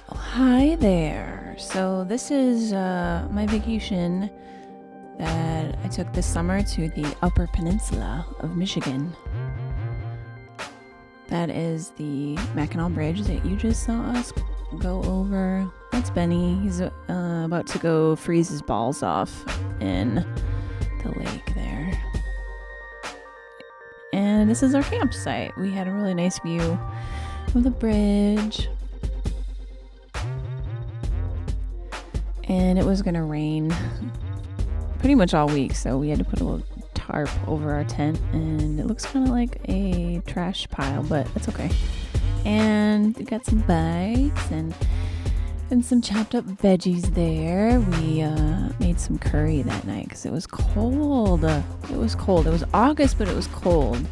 Hi there. So this is my vacation that I took this summer to the Upper Peninsula of Michigan. That is the Mackinac Bridge that you just saw us go over. That's Benny. He's about to go freeze his balls off in the lake there. And this is our campsite. We had a really nice view of the bridge. And it was gonna rain pretty much all week, so we had to put a little tarp over our tent, and it looks kind of like a trash pile, but it's okay. And we got some bites and some chopped up veggies there. We made some curry that night because it was cold. It was August, but it was cold,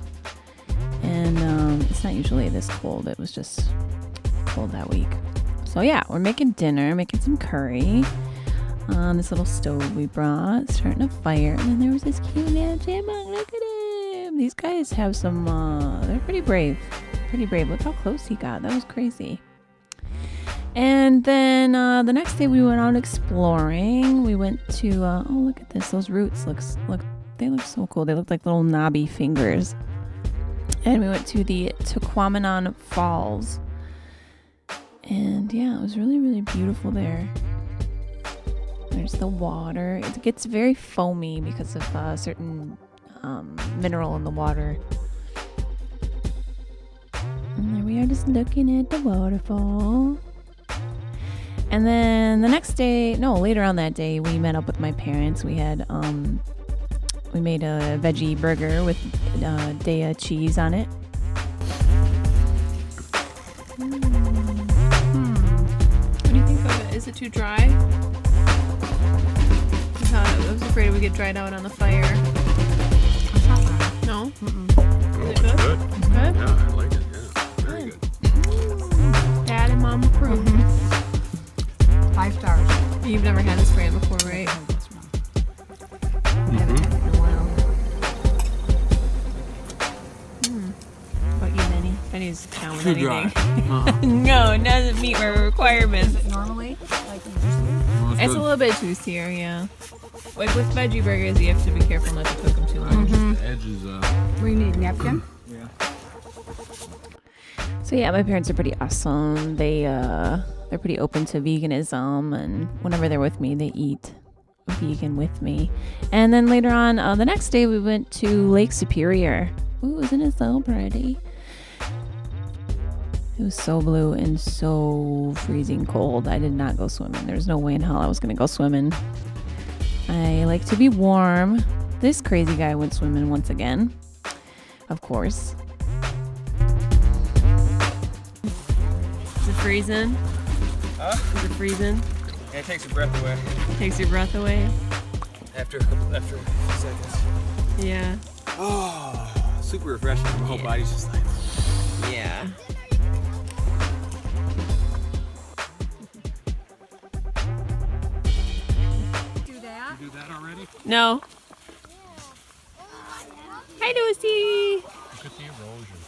and it's not usually this cold. It was just cold that week. So yeah, we're making dinner, making some curry on this little stove we brought, starting a fire. And then there was this cute little chipmunk. Look at him. These guys have some, they're pretty brave. Look how close he got. That was crazy. And then the next day we went out exploring. We went to, oh, look at this. Those roots they look so cool. They look like little knobby fingers. And we went to the Waterfalls Falls. And yeah, it was really, really beautiful there. There's the water. It gets very foamy because of a certain mineral in the water. And there we are, just looking at the waterfall. And then the next day, later on that day, we met up with my parents. We had we made a veggie burger with Daiya cheese on it. Is it too dry? I was afraid it would get dried out on the fire. It's not bad. No? Oh, it's good. It's good? Yeah, I like it. Yeah, very good. Dad and Mom approve. 5 stars. You've never had this brand before, right? I haven't had it in a while. What about you, Benny? Benny's down with Too anything. dry. No, it doesn't meet my requirements. Is it normally like you usually? Well, It's a little bit juicier, yeah. Like with veggie burgers, you have to be careful not to cook them too long. The edge is, Do we need napkin? yeah. So yeah, my parents are pretty awesome. They're pretty open to veganism, and whenever they're with me, they eat vegan with me. And then later on, the next day, we went to Lake Superior. Ooh, isn't it so pretty? It was so blue and so freezing cold. I did not go swimming. There's no way in hell I was going to go swimming. I like to be warm. This crazy guy went swimming once again. Of course. Is it freezing? Huh? Is it freezing? Yeah, it takes your breath away Takes your breath away? after a few seconds. Yeah. Oh, super refreshing. My whole body's just like. Yeah. Do that. Do that already? No. Hi, Lucy. Look at the erosion.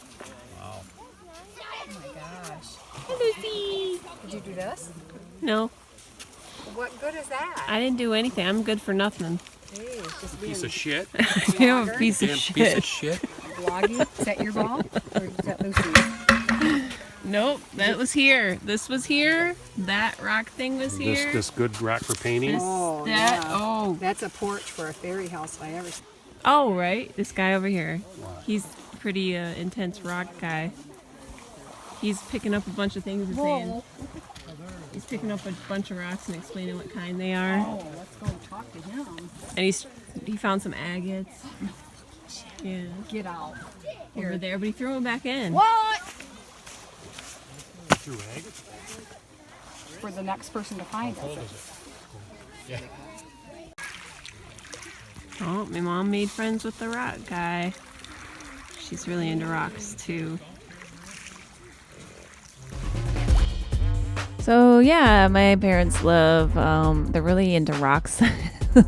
Wow. Oh my gosh. Hi, Lucy. Did you do this? No, What good is that? I didn't do anything. I'm good for nothing. Jeez, just Piece being of shit. I'm a piece of Damn shit. piece of shit. vloggy. Is that your ball? Or is that Lucy's? Nope, that was here. This was here. That rock thing was here. This good rock for painting. This- Oh, that. yeah. Oh. That's a porch for a fairy house if I ever. Oh, right. This guy over here. He's a pretty intense rock guy. He's picking up a bunch of things and saying. He's picking up a bunch of rocks and explaining what kind they are. Oh, let's go talk to him. And he found some agates. Yeah. Get out. Over there, but he threw them back in. What? Through agates? For the next person to find How old us. is it? Yeah. Oh, my mom made friends with the rock guy. She's really into rocks too. So yeah, my parents love, they're really into rocks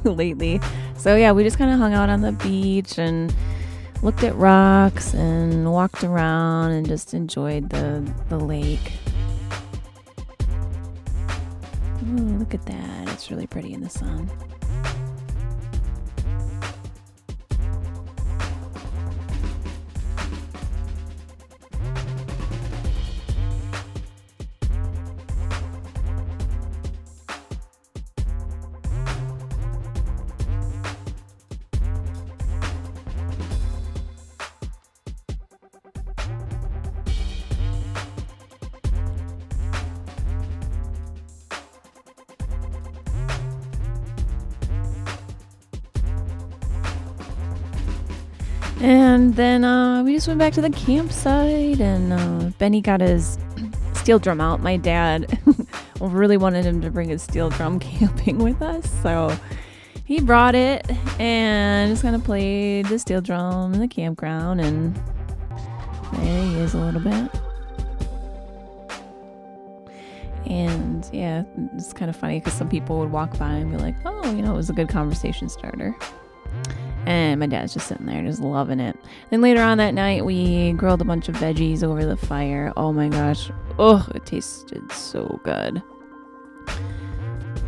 lately. So yeah, we just kind of hung out on the beach and looked at rocks and walked around and just enjoyed the lake. Ooh, look at that. It's really pretty in the sun. And then we just went back to the campsite, and Benny got his steel drum out. My dad really wanted him to bring his steel drum camping with us, so he brought it and just kind of played the steel drum in the campground, and there he is a little bit. And yeah, it's kind of funny because some people would walk by and be like, oh, you know, it was a good conversation starter. And my dad's just sitting there just loving it. Then later on that night, we grilled a bunch of veggies over the fire. Oh my gosh. Oh, it tasted so good.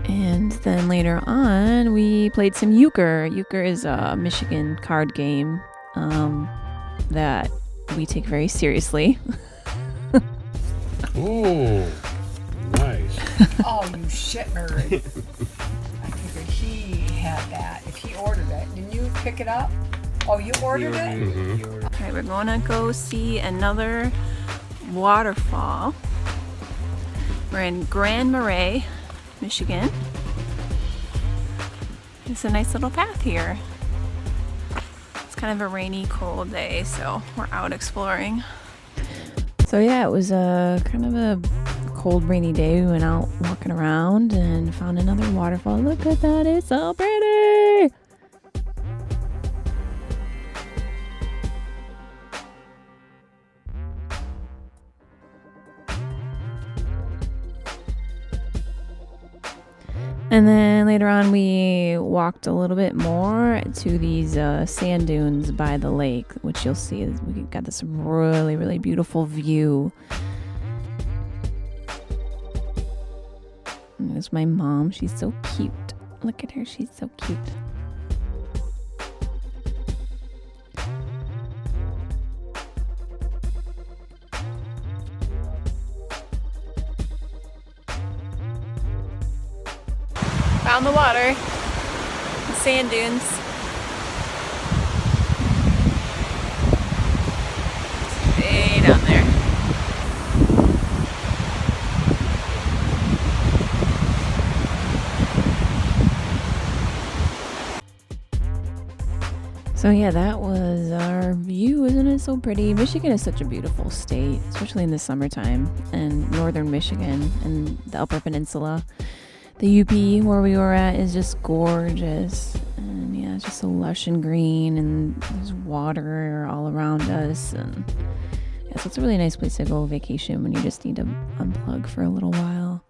And then later on, we played some euchre. Euchre is a Michigan card game that we take very seriously. Oh, nice. Oh, you shit nerd. I figured he had that. If he ordered it, didn't you pick it up? Oh, you ordered it? Okay, we're gonna go see another waterfall. We're in Grand Marais, Michigan. It's a nice little path here. It's kind of a rainy, cold day, so we're out exploring. So yeah, it was a kind of a cold, rainy day. We went out walking around and found another waterfall. Look at that, it's so pretty! And then later on, we walked a little bit more to these sand dunes by the lake, which you'll see we got this really, really beautiful view. And there's my mom. She's so cute. Look at her. She's so cute. Found the water, the sand dunes. Way down there. So yeah, that was our view. Isn't it so pretty? Michigan is such a beautiful state, especially in the summertime, and northern Michigan and the Upper Peninsula. The UP where we were at is just gorgeous, and yeah, it's just so lush and green, and there's water all around us, and yeah, so it's a really nice place to go vacation when you just need to unplug for a little while.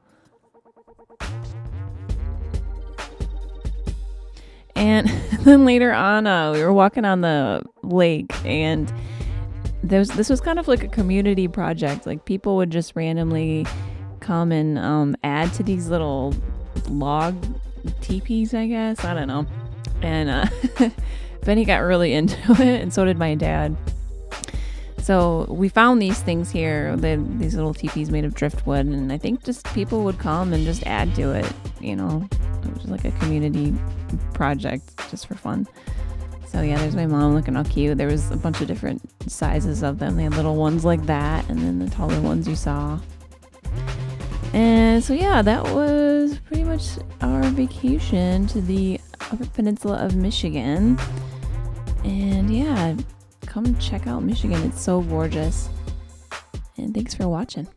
And then later on, we were walking on the lake, and this was kind of like a community project. Like, people would just randomly come and add to these little log teepees, I guess. I don't know. And Benny got really into it, and so did my dad. So we found these things here, these little teepees made of driftwood, and I think just people would come and just add to it, you know. It was like a community project just for fun. So yeah, there's my mom looking all cute. There was a bunch of different sizes of them. They had little ones like that, and then the taller ones you saw. And so yeah, that was pretty much our vacation to the Upper Peninsula of Michigan. And yeah, come check out Michigan. It's so gorgeous. And thanks for watching.